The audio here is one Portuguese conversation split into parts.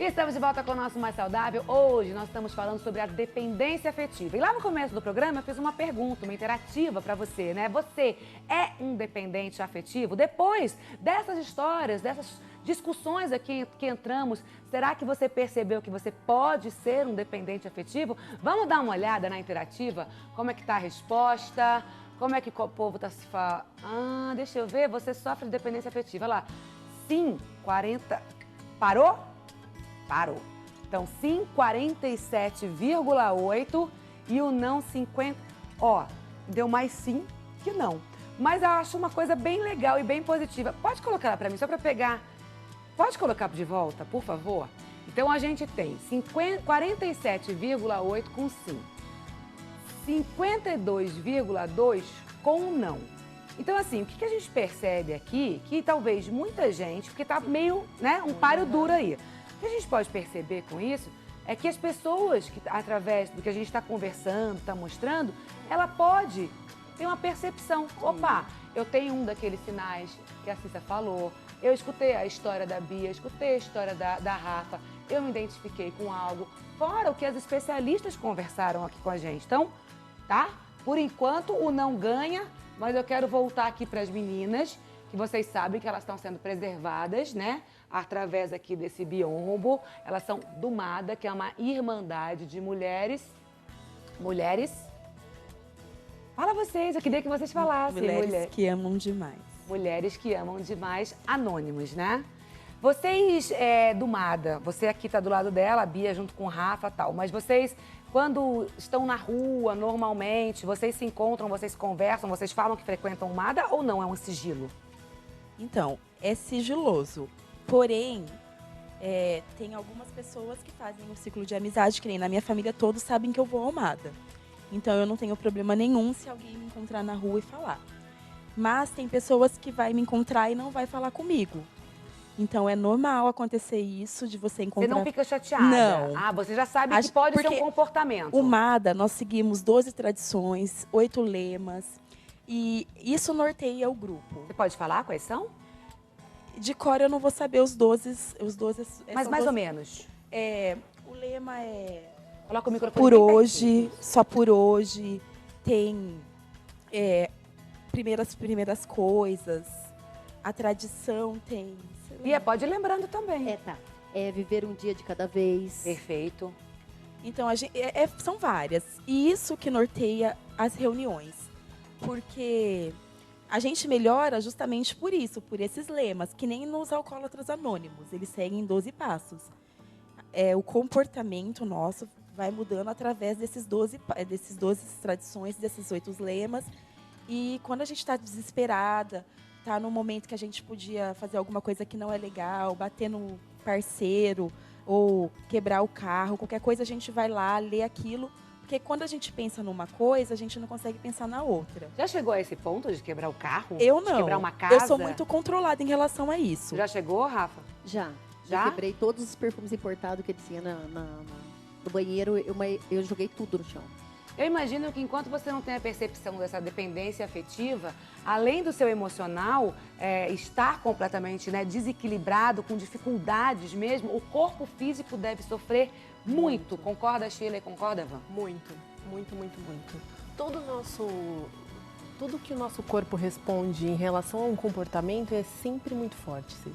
Estamos de volta com o nosso Mais Saudável. Hoje nós estamos falando sobre a dependência afetiva. E lá no começo do programa eu fiz uma pergunta, uma interativa para você, né? Você é um dependente afetivo? Depois dessas histórias, dessas discussões aqui que entramos, será que você percebeu que você pode ser um dependente afetivo? Vamos dar uma olhada na interativa? Como é que tá a resposta? Como é que o povo tá se falando? Ah, deixa eu ver. Você sofre de dependência afetiva. Olha lá. Sim, 40... Parou? Parou. Então, sim, 47,8 e o não 50. Ó, deu mais sim que não. Mas eu acho uma coisa bem legal e bem positiva. Pode colocar ela para mim, só para pegar. Pode colocar de volta, por favor? Então, a gente tem 47,8 com sim. 52,2 com não. Então, assim, o que a gente percebe aqui, que talvez muita gente, porque tá meio, né, um páreo duro aí. O que a gente pode perceber com isso é que as pessoas, que através do que a gente está conversando, está mostrando, ela pode ter uma percepção. Opa, eu tenho um daqueles sinais que a Cissa falou, eu escutei a história da Bia, escutei a história da Rafa, eu me identifiquei com algo, fora o que as especialistas conversaram aqui com a gente. Então, tá? Por enquanto, o não ganha, mas eu quero voltar aqui para as meninas, que vocês sabem que elas estão sendo preservadas, né? Através aqui desse biombo. Elas são do MADA, que é uma irmandade de mulheres. Fala vocês, eu queria que vocês falassem. Mulheres que amam demais. Mulheres que amam demais, anônimos, né? Vocês do MADA, você aqui tá do lado dela, a Bia junto com o Rafa e tal, mas vocês, quando estão na rua, normalmente, vocês se encontram, vocês conversam, vocês falam que frequentam o MADA ou não? É um sigilo? Então, é sigiloso. Porém, tem algumas pessoas que fazem um ciclo de amizade, que nem na minha família todos sabem que eu vou ao MADA. Então, eu não tenho problema nenhum se alguém me encontrar na rua e falar. Mas tem pessoas que vai me encontrar e não vai falar comigo. Então, é normal acontecer isso, de você encontrar... Você não fica chateada? Não. Ah, você já sabe que pode ser um comportamento. O MADA, nós seguimos 12 tradições, 8 lemas, e isso norteia o grupo. Você pode falar quais são? De cor eu não vou saber os 12. Mas mais ou menos. O lema é... Coloca o microfone por hoje, só por hoje. Tem primeiras coisas. A tradição tem... Bia, pode ir lembrando também. Tá. É viver um dia de cada vez. Perfeito. Então, são várias. E isso que norteia as reuniões. Porque... a gente melhora justamente por isso, por esses lemas, que nem nos alcoólatras anônimos, eles seguem 12 passos. O comportamento nosso vai mudando através desses 12 tradições, desses 8 lemas. E quando a gente está desesperada, está no momento que a gente podia fazer alguma coisa que não é legal, bater no parceiro ou quebrar o carro, qualquer coisa, a gente vai lá, lê aquilo. Porque quando a gente pensa numa coisa, a gente não consegue pensar na outra. Já chegou a esse ponto de quebrar o carro? Eu não. De quebrar uma casa? Eu sou muito controlada em relação a isso. Já chegou, Rafa? Já. Já? Eu quebrei todos os perfumes importados que tinha no banheiro. Eu joguei tudo no chão. Eu imagino que enquanto você não tem a percepção dessa dependência afetiva, além do seu emocional estar completamente desequilibrado, com dificuldades mesmo, o corpo físico deve sofrer muito. Concorda, Sheila, e concorda, Van? Muito. Tudo que o nosso corpo responde em relação a um comportamento é sempre muito forte, Cis.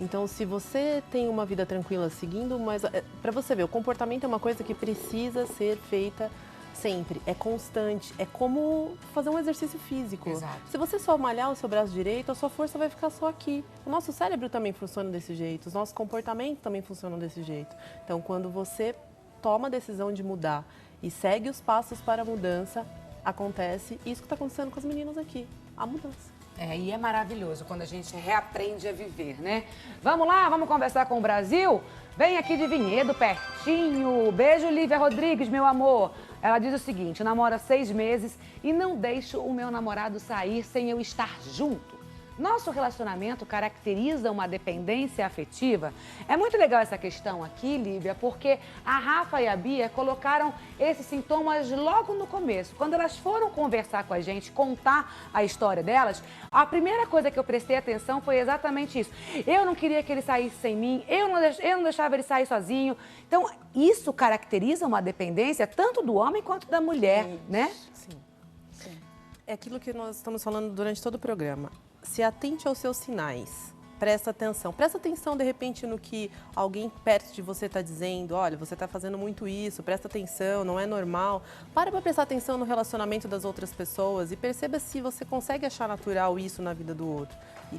Então, se você tem uma vida tranquila seguindo, mas para você ver, o comportamento é uma coisa que precisa ser feita sempre, é constante, é como fazer um exercício físico. Exato. Se você só malhar o seu braço direito, a sua força vai ficar só aqui. O nosso cérebro também funciona desse jeito, os nossos comportamentos também funcionam desse jeito. Então, quando você toma a decisão de mudar e segue os passos para a mudança, acontece isso que está acontecendo com as meninas aqui, a mudança. E é maravilhoso quando a gente reaprende a viver, né? Vamos lá, vamos conversar com o Brasil? Vem aqui de Vinhedo, pertinho. Beijo, Lívia Rodrigues, meu amor. Ela diz o seguinte: eu namoro há 6 meses e não deixo o meu namorado sair sem eu estar junto. Nosso relacionamento caracteriza uma dependência afetiva? É muito legal essa questão aqui, Lívia, porque a Rafa e a Bia colocaram esses sintomas logo no começo. Quando elas foram conversar com a gente, contar a história delas, a primeira coisa que eu prestei atenção foi exatamente isso. Eu não queria que ele saísse sem mim, eu não deixava ele sair sozinho. Então, isso caracteriza uma dependência tanto do homem quanto da mulher, né? Sim. É aquilo que nós estamos falando durante todo o programa. Se atente aos seus sinais, presta atenção de repente no que alguém perto de você está dizendo, olha, você está fazendo muito isso, presta atenção, não é normal. Para prestar atenção no relacionamento das outras pessoas e perceba se você consegue achar natural isso na vida do outro. E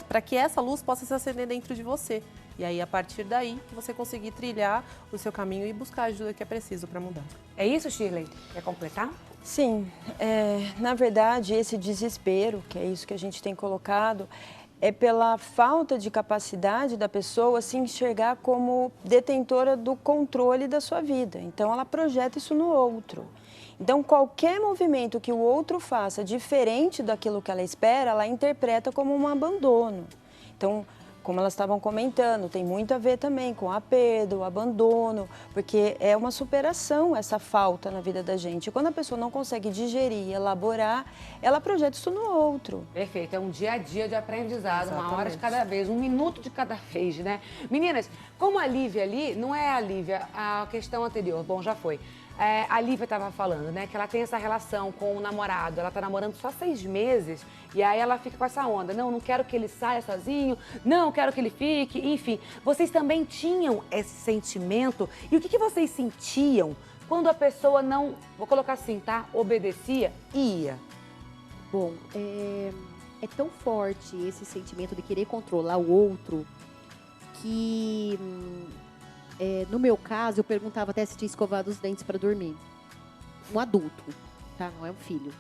para que essa luz possa se acender dentro de você. E aí, a partir daí, você conseguir trilhar o seu caminho e buscar a ajuda que é preciso para mudar. É isso, Shirley? Quer completar? Sim, na verdade, esse desespero, que é isso que a gente tem colocado, é pela falta de capacidade da pessoa se enxergar como detentora do controle da sua vida. Então, ela projeta isso no outro. Então, qualquer movimento que o outro faça diferente daquilo que ela espera, ela interpreta como um abandono. Então, como elas estavam comentando, tem muito a ver também com a perda, o abandono, porque é uma superação essa falta na vida da gente. E quando a pessoa não consegue digerir, elaborar, ela projeta isso no outro. Perfeito, é um dia a dia de aprendizado, Exatamente. uma hora de cada vez, 1 minuto de cada vez, né? Meninas, como a Lívia ali, não é a Lívia, a questão anterior, bom, já foi. A Lívia estava falando, né, que ela tem essa relação com o namorado, ela tá namorando só 6 meses, e aí ela fica com essa onda, não quero que ele saia sozinho, não quero que ele fique, enfim. Vocês também tinham esse sentimento, e o que vocês sentiam quando a pessoa não, vou colocar assim, tá, obedecia e ia? Bom, é tão forte esse sentimento de querer controlar o outro que, no meu caso, eu perguntava até se tinha escovado os dentes para dormir. Um adulto, tá? Não é um filho.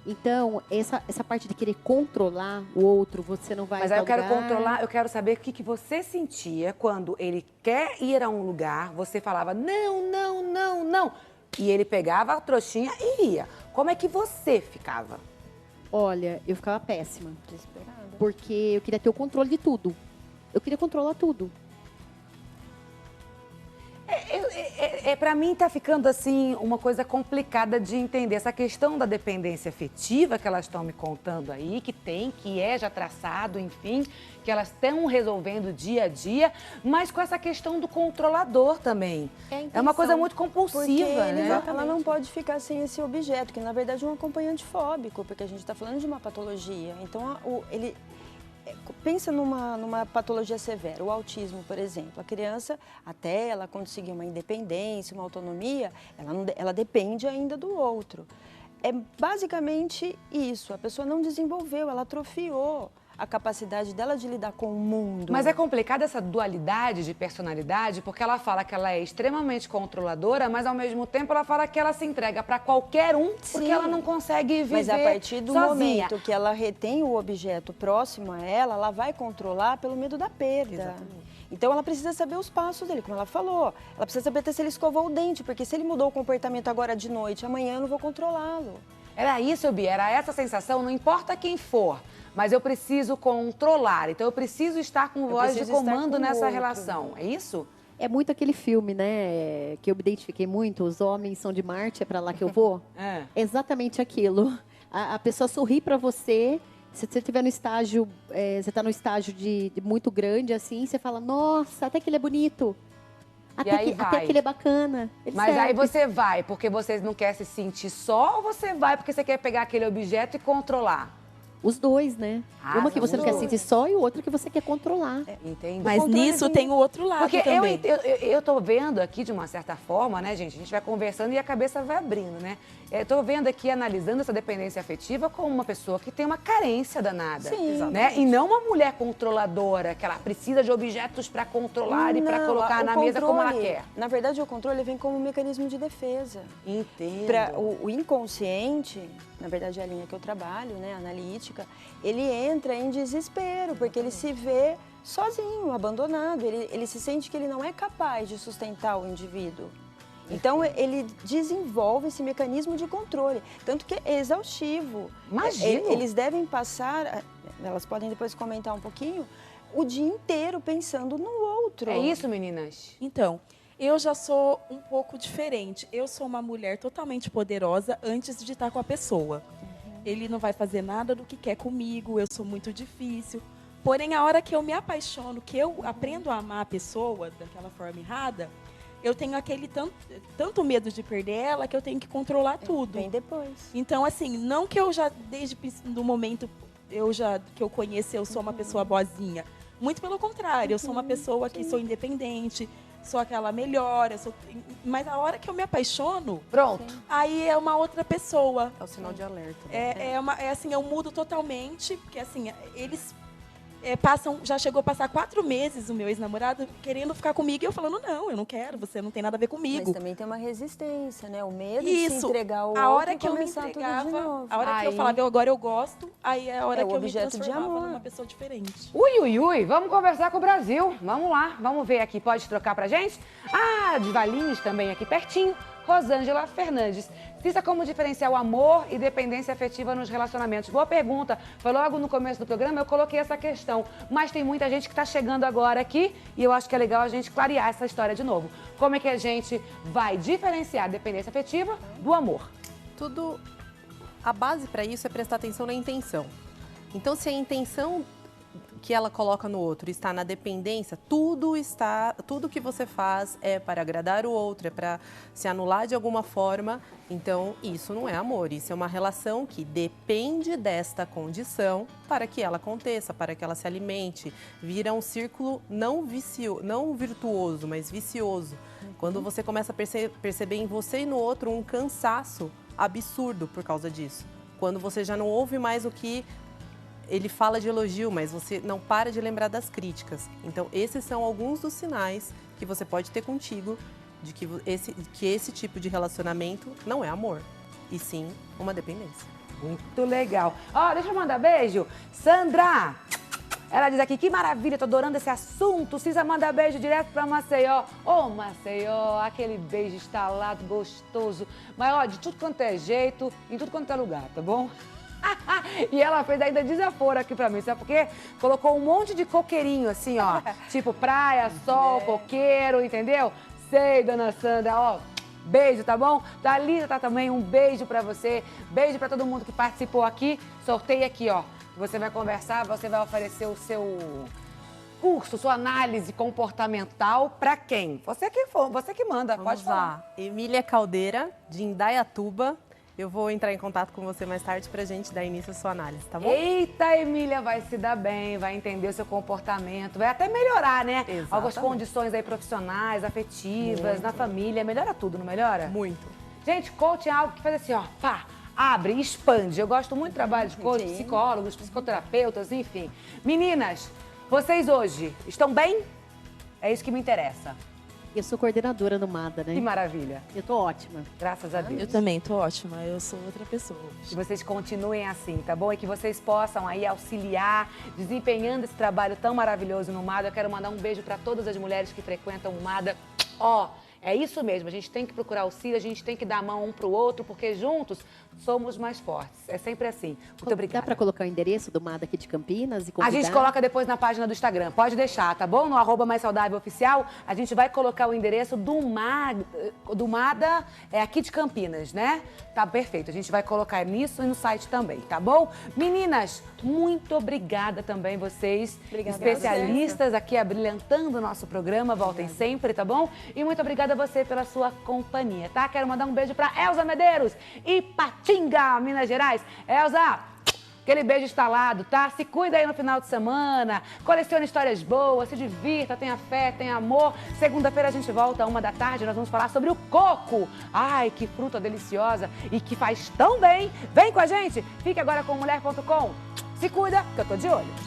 Então, essa parte de querer controlar o outro, você não vai... Mas aí eu quero controlar, eu quero saber o que você sentia quando ele quer ir a um lugar, você falava não, não, não, não. E ele pegava a trouxinha e ia. Como é que você ficava? Olha, eu ficava péssima. Desesperada. Porque eu queria ter o controle de tudo. Eu queria controlar tudo. Pra mim tá ficando assim uma coisa complicada de entender essa questão da dependência afetiva que elas estão me contando aí, que é já traçado, enfim, que elas estão resolvendo dia a dia, mas com essa questão do controlador também. É uma coisa muito compulsiva, né? Ela não pode ficar sem esse objeto, que na verdade é um acompanhante fóbico, porque a gente está falando de uma patologia. Então, pensa numa patologia severa, o autismo, por exemplo. A criança, até ela conseguir uma independência, uma autonomia, ela depende ainda do outro. É basicamente isso, a pessoa não desenvolveu, ela atrofiou a capacidade dela de lidar com o mundo. Mas é complicada essa dualidade de personalidade, porque ela fala que ela é extremamente controladora, mas ao mesmo tempo ela fala que ela se entrega para qualquer um, porque ela não consegue viver sozinha. Mas a partir do sozinha. momento que ela retém o objeto próximo a ela vai controlar pelo medo da perda. Exatamente. Então ela precisa saber os passos dele, como ela falou. Ela precisa saber até se ele escovou o dente, porque se ele mudou o comportamento agora de noite, amanhã eu não vou controlá-lo. Era isso, Bia, era essa sensação, não importa quem for, mas eu preciso controlar. Então eu preciso estar com voz de comando nessa relação. É isso? É muito aquele filme, né, que eu me identifiquei muito, Os Homens São de Marte, é pra lá que eu vou. É. Exatamente aquilo. A pessoa sorri pra você, se você estiver no estágio, você tá no estágio de muito grande, assim, você fala, nossa, até que ele é bonito. Até que ele é bacana. Mas serve. aí você vai porque você não quer se sentir só ou você vai porque você quer pegar aquele objeto e controlar? Os dois, né? Uma que você não quer sentir só e o outro que você quer controlar. Entendi. Mas nisso tem o outro lado porque também. eu tô vendo aqui, de uma certa forma, né, gente? A gente vai conversando e a cabeça vai abrindo, né? Eu tô vendo aqui, analisando essa dependência afetiva como uma pessoa que tem uma carência danada. Sim. Né? E não uma mulher controladora, que ela precisa de objetos para controlar e para colocar na mesa como ela quer. Na verdade, o controle vem como um mecanismo de defesa. Entendo. O inconsciente, na verdade é a linha que eu trabalho, né, analítica, ele entra em desespero, porque ele se vê sozinho, abandonado, ele se sente que ele não é capaz de sustentar o indivíduo. Então, ele desenvolve esse mecanismo de controle, tanto que é exaustivo. Imagino. Eles devem passar, elas podem depois comentar um pouquinho, o dia inteiro pensando no outro. É isso, meninas? Então, eu já sou um pouco diferente. Eu sou uma mulher totalmente poderosa antes de estar com a pessoa. Ele não vai fazer nada do que quer comigo, eu sou muito difícil. Porém, a hora que eu me apaixono, que eu aprendo a amar a pessoa daquela forma errada, eu tenho aquele tanto medo de perder ela que eu tenho que controlar tudo. Vem depois. Então, assim, não que eu já, desde o momento que eu conheci, eu sou uma pessoa boazinha. Muito pelo contrário, eu sou uma pessoa que sou independente, sou aquela melhor, mas a hora que eu me apaixono, Pronto. aí é uma outra pessoa. É o sinal de alerta. Né? É assim, eu mudo totalmente, porque assim, eles já chegou a passar 4 meses o meu ex-namorado querendo ficar comigo e eu falando, não, eu não quero, você não tem nada a ver comigo. Mas também tem uma resistência, né? O medo de Isso, se entregar ao a hora outro que e eu me começar tudo de entregava, novo. a hora que eu Aí- falava, agora eu gosto, aí é a hora É o que eu me objeto de transformava amor. numa pessoa diferente. Ui, ui, ui, vamos conversar com o Brasil. Vamos lá, vamos ver aqui. Pode trocar pra gente? Ah, de Valinhos também aqui pertinho. Rosângela Fernandes. Cissa, como diferenciar o amor e dependência afetiva nos relacionamentos? Boa pergunta. Foi logo no começo do programa, eu coloquei essa questão. Mas tem muita gente que está chegando agora aqui e eu acho que é legal a gente clarear essa história de novo. Como é que a gente vai diferenciar a dependência afetiva do amor? A base para isso é prestar atenção na intenção. Então, se a intenção que ela coloca no outro está na dependência, tudo que você faz é para agradar o outro, é para se anular de alguma forma. Então, isso não é amor, isso é uma relação que depende desta condição para que ela aconteça, para que ela se alimente. Vira um círculo não virtuoso, mas vicioso. Quando você começa a perceber em você e no outro um cansaço absurdo por causa disso. Quando você já não ouve mais o que ele fala de elogio, mas você não para de lembrar das críticas. Então, esses são alguns dos sinais que você pode ter contigo de que esse tipo de relacionamento não é amor, e sim uma dependência. Muito legal. Ó, deixa eu mandar beijo. Sandra, ela diz aqui, que maravilha, tô adorando esse assunto. Cisa manda beijo direto pra Maceió. Ô, Maceió, aquele beijo estalado, gostoso. Mas, ó, de tudo quanto é jeito, em tudo quanto é lugar, tá bom? E ela fez ainda desaforo aqui pra mim, sabe por quê? Colocou um monte de coqueirinho assim, ó. Tipo praia, sol, coqueiro, entendeu? Sei, dona Sandra, ó. Beijo, tá bom? Thalita tá também, um beijo pra você. Beijo pra todo mundo que participou aqui. Sorteio aqui, ó. Você vai conversar, você vai oferecer o seu curso, sua análise comportamental pra quem? Você que for, você que manda, pode falar. Emília Caldeira, de Indaiatuba. Eu vou entrar em contato com você mais tarde pra gente dar início à sua análise, tá bom? Eita, Emília vai se dar bem, vai entender o seu comportamento, vai até melhorar, né? Exatamente. Algumas condições aí profissionais, afetivas, na família, melhora tudo, não melhora? Muito. Gente, coaching é algo que faz assim, ó, pá, abre, expande. Eu gosto muito do trabalho de coach, psicólogos, psicoterapeutas, enfim. Meninas, vocês hoje estão bem? É isso que me interessa. Eu sou coordenadora no MADA, né? Que maravilha. Eu tô ótima. Graças a Deus. Eu também tô ótima, eu sou outra pessoa. Que vocês continuem assim, tá bom? E que vocês possam aí auxiliar, desempenhando esse trabalho tão maravilhoso no MADA. Eu quero mandar um beijo para todas as mulheres que frequentam o MADA. Ó, é isso mesmo, a gente tem que procurar auxílio, a gente tem que dar a mão um pro outro, porque juntos somos mais fortes. É sempre assim. Muito obrigada. Dá pra colocar o endereço do MADA aqui de Campinas e A convidar? gente coloca depois na página do Instagram, pode deixar, tá bom? No @mais saudável oficial, a gente vai colocar o endereço do MADA aqui de Campinas, né? Tá perfeito, a gente vai colocar nisso e no site também, tá bom? Meninas, muito obrigada também vocês, Obrigada especialistas aqui abrilhantando o nosso programa, voltem sempre, tá bom? E muito obrigada a você pela sua companhia, tá? Quero mandar um beijo pra Elza Medeiros e Patinga, Minas Gerais. Elza, aquele beijo instalado, tá? Se cuida aí no final de semana, colecione histórias boas, se divirta, tenha fé, tenha amor. Segunda-feira a gente volta às 13h, nós vamos falar sobre o coco. Ai, que fruta deliciosa e que faz tão bem. Vem com a gente, fique agora com mulher.com. Se cuida, que eu tô de olho.